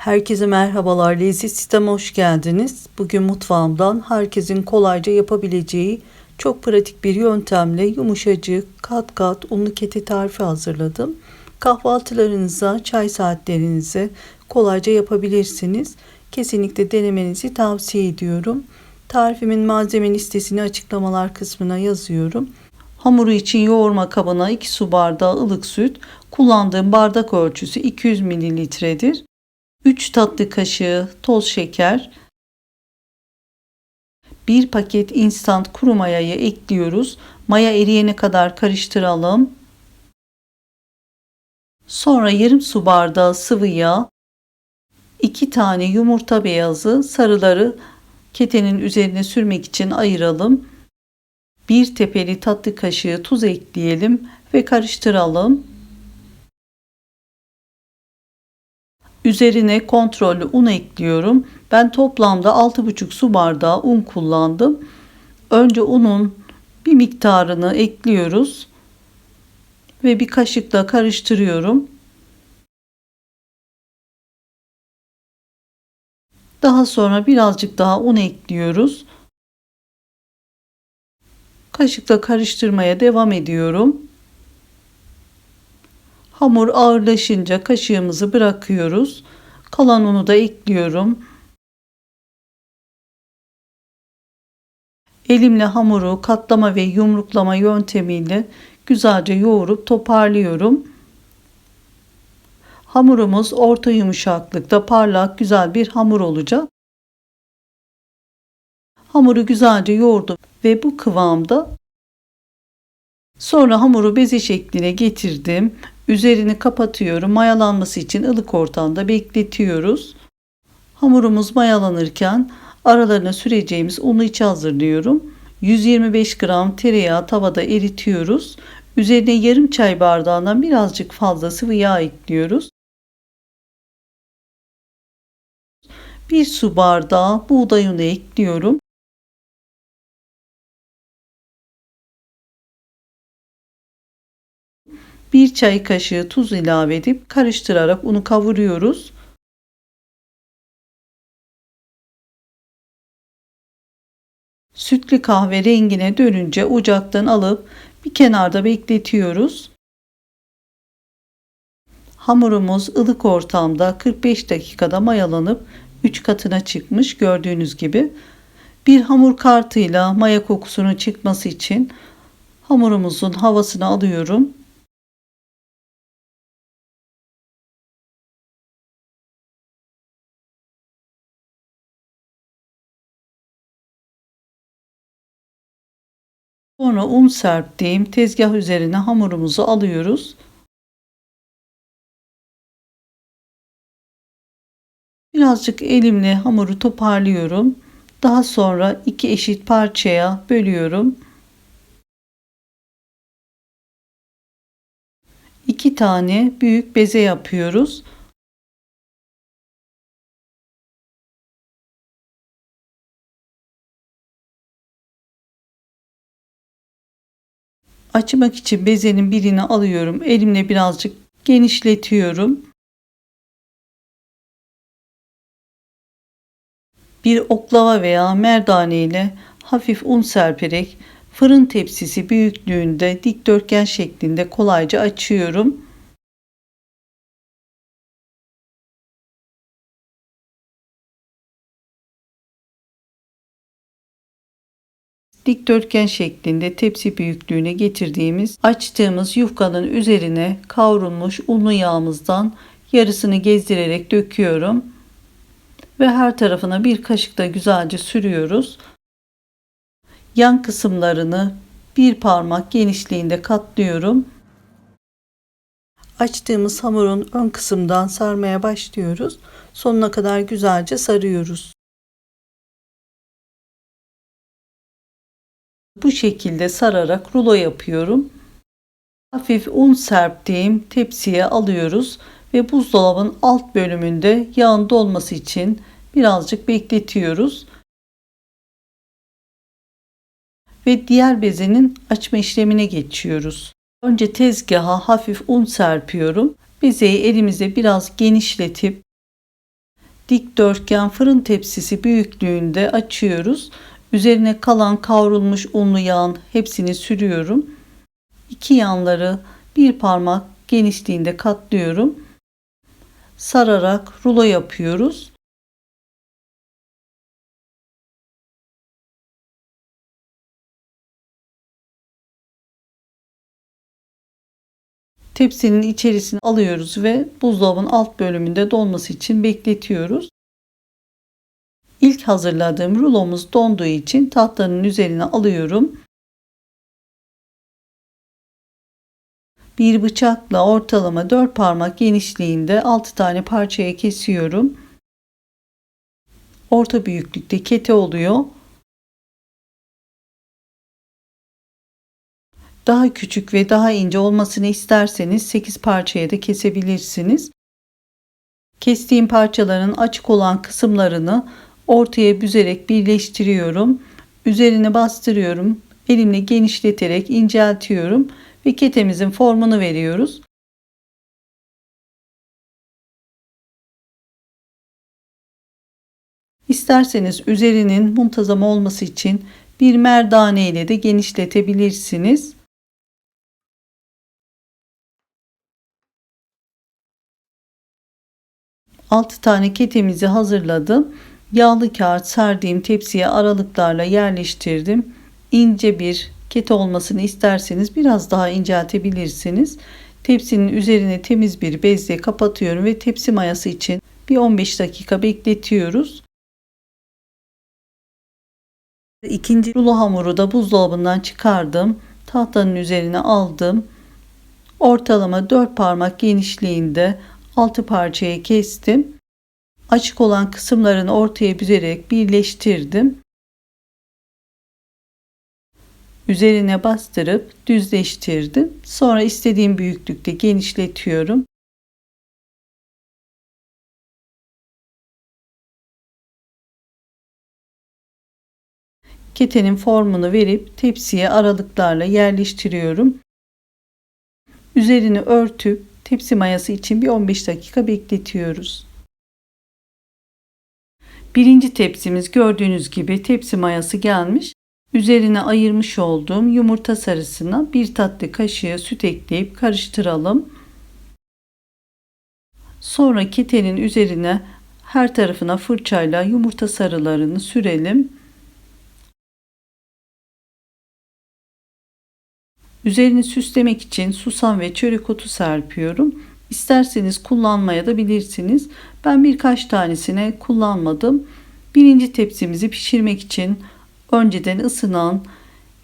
Herkese merhabalar, Lezzet Sistem'e hoş geldiniz. Bugün mutfağımdan herkesin kolayca yapabileceği çok pratik bir yöntemle yumuşacık kat kat unlu kete tarifi hazırladım. Kahvaltılarınıza, çay saatlerinize kolayca yapabilirsiniz. Kesinlikle denemenizi tavsiye ediyorum. Tarifimin malzeme listesini açıklamalar kısmına yazıyorum. Hamuru için yoğurma kabına 2 su bardağı ılık süt, kullandığım bardak ölçüsü 200 mililitredir. 3 tatlı kaşığı toz şeker, 1 paket instant kuru mayayı ekliyoruz. Maya eriyene kadar karıştıralım. Sonra yarım su bardağı sıvı yağ, 2 tane yumurta beyazı, sarıları ketenin üzerine sürmek için ayıralım. 1 tepeli tatlı kaşığı tuz ekleyelim ve karıştıralım. Üzerine kontrollü un ekliyorum. Ben toplamda 6,5 su bardağı un kullandım. Önce unun bir miktarını ekliyoruz ve bir kaşıkla karıştırıyorum. Daha sonra birazcık daha un ekliyoruz. Kaşıkla karıştırmaya devam ediyorum. Hamur ağırlaşınca kaşığımızı bırakıyoruz. Kalan unu da ekliyorum. Elimle hamuru katlama ve yumruklama yöntemiyle güzelce yoğurup toparlıyorum. Hamurumuz orta yumuşaklıkta parlak güzel bir hamur olacak. Hamuru güzelce yoğurdum ve bu kıvamda. Sonra hamuru beze şekline getirdim. Üzerini kapatıyorum. Mayalanması için ılık ortamda bekletiyoruz. Hamurumuz mayalanırken aralarına süreceğimiz unu içe hazırlıyorum. 125 gram tereyağı tavada eritiyoruz. Üzerine yarım çay bardağından birazcık fazla sıvı yağ ekliyoruz. 1 su bardağı buğday unu ekliyorum. Bir çay kaşığı tuz ilave edip karıştırarak unu kavuruyoruz. Sütlü kahve rengine dönünce ocaktan alıp bir kenarda bekletiyoruz. Hamurumuz ılık ortamda 45 dakikada mayalanıp 3 katına çıkmış gördüğünüz gibi. Bir hamur kartıyla maya kokusunun çıkması için hamurumuzun havasını alıyorum. Sonra un serptiğim tezgah üzerine hamurumuzu alıyoruz. Birazcık elimle hamuru toparlıyorum. Daha sonra 2 eşit parçaya bölüyorum. 2 tane büyük beze yapıyoruz. Açmak için bezenin birini alıyorum. Elimle birazcık genişletiyorum. Bir oklava veya merdane ile hafif un serperek fırın tepsisi büyüklüğünde dikdörtgen şeklinde kolayca açıyorum. Dikdörtgen şeklinde tepsi büyüklüğüne getirdiğimiz açtığımız yufkanın üzerine kavrulmuş unlu yağımızdan yarısını gezdirerek döküyorum ve her tarafına bir kaşıkla güzelce sürüyoruz. Yan kısımlarını bir parmak genişliğinde katlıyorum. Açtığımız hamurun ön kısımdan sarmaya başlıyoruz. Sonuna kadar güzelce sarıyoruz. Bu şekilde sararak rulo yapıyorum. Hafif un serptiğim tepsiye alıyoruz ve buzdolabının alt bölümünde yağın dolması için birazcık bekletiyoruz. Ve diğer bezenin açma işlemine geçiyoruz. Önce tezgaha hafif un serpiyorum. Bezeyi elimizde biraz genişletip Dikdörtgen fırın tepsisi büyüklüğünde açıyoruz. Üzerine kalan kavrulmuş unlu yağın hepsini sürüyorum. İki yanları bir parmak genişliğinde katlıyorum. Sararak rulo yapıyoruz. Tepsinin içerisine alıyoruz ve buzdolabının alt bölümünde donması için bekletiyoruz. İlk hazırladığım rulomuz donduğu için tahtanın üzerine alıyorum. Bir bıçakla ortalama 4 parmak genişliğinde 6 tane parçaya kesiyorum. Orta büyüklükte kete oluyor. Daha küçük ve daha ince olmasını isterseniz 8 parçaya da kesebilirsiniz. Kestiğim parçaların açık olan kısımlarını ortaya büzerek birleştiriyorum. Üzerine bastırıyorum. Elimle genişleterek inceltiyorum ve ketemizin formunu veriyoruz. İsterseniz üzerinin muntazam olması için bir merdane ile de genişletebilirsiniz. Altı tane ketemizi hazırladım. Yağlı kağıt serdiğim tepsiye aralıklarla yerleştirdim. İnce bir kete olmasını isterseniz biraz daha inceltebilirsiniz. Tepsinin üzerine temiz bir bezle kapatıyorum ve tepsi mayası için bir 15 dakika bekletiyoruz. İkinci rulo hamuru da buzdolabından çıkardım. Tahtanın üzerine aldım. Ortalama 4 parmak genişliğinde 6 parçaya kestim. Açık olan kısımlarını ortaya büzerek birleştirdim. Üzerine bastırıp düzleştirdim. Sonra istediğim büyüklükte genişletiyorum. Ketenin formunu verip tepsiye aralıklarla yerleştiriyorum. Üzerini örtüp tepsi mayası için bir 15 dakika bekletiyoruz. Birinci tepsimiz gördüğünüz gibi tepsi mayası gelmiş. Üzerine ayırmış olduğum yumurta sarısına bir tatlı kaşığı süt ekleyip karıştıralım. Sonra ketenin üzerine her tarafına fırçayla yumurta sarılarını sürelim. Üzerini süslemek için susam ve çörek otu serpiyorum. İsterseniz kullanmaya da bilirsiniz. Ben birkaç tanesine kullanmadım. Birinci tepsimizi pişirmek için önceden ısınan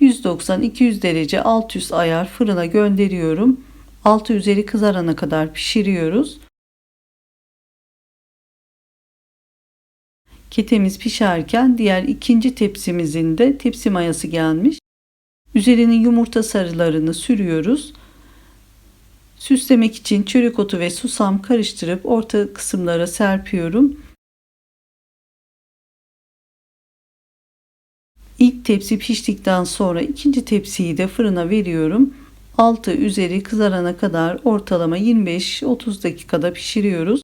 190-200 derece alt üst ayar fırına gönderiyorum. Altı üzeri kızarana kadar pişiriyoruz. Ketemiz pişerken diğer ikinci tepsimizin de tepsi mayası gelmiş. Üzerine yumurta sarılarını sürüyoruz. Süslemek için çörek otu ve susam karıştırıp orta kısımlara serpiyorum. İlk tepsi piştikten sonra ikinci tepsiyi de fırına veriyorum. Altı üzeri kızarana kadar ortalama 25-30 dakikada pişiriyoruz.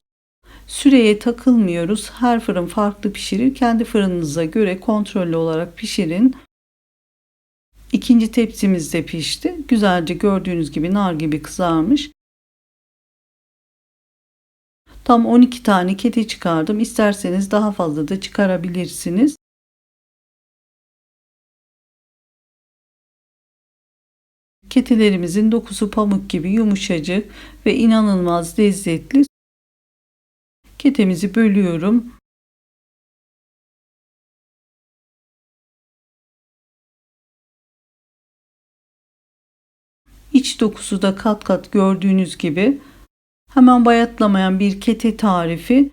Süreye takılmıyoruz. Her fırın farklı pişirir. Kendi fırınınıza göre kontrollü olarak pişirin. İkinci tepsimiz de pişti. Güzelce gördüğünüz gibi nar gibi kızarmış. Tam 12 tane kete çıkardım. İsterseniz daha fazla da çıkarabilirsiniz. Ketelerimizin dokusu pamuk gibi yumuşacık ve inanılmaz lezzetli. Ketemizi bölüyorum. İç dokusu da kat kat gördüğünüz gibi. Hemen bayatlamayan bir kete tarifi.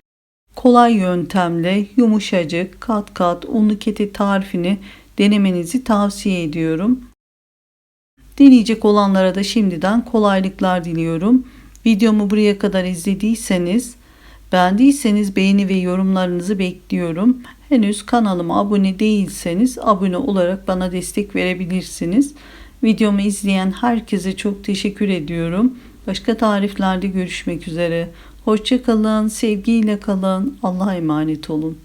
Kolay yöntemle yumuşacık kat kat unlu kete tarifini denemenizi tavsiye ediyorum. Deneyecek olanlara da şimdiden kolaylıklar diliyorum. Videomu buraya kadar izlediyseniz, beğendiyseniz beğeni ve yorumlarınızı bekliyorum. Henüz kanalıma abone değilseniz abone olarak bana destek verebilirsiniz. Videomu izleyen herkese çok teşekkür ediyorum. Başka tariflerde görüşmek üzere. Hoşça kalın, sevgiyle kalın. Allah'a emanet olun.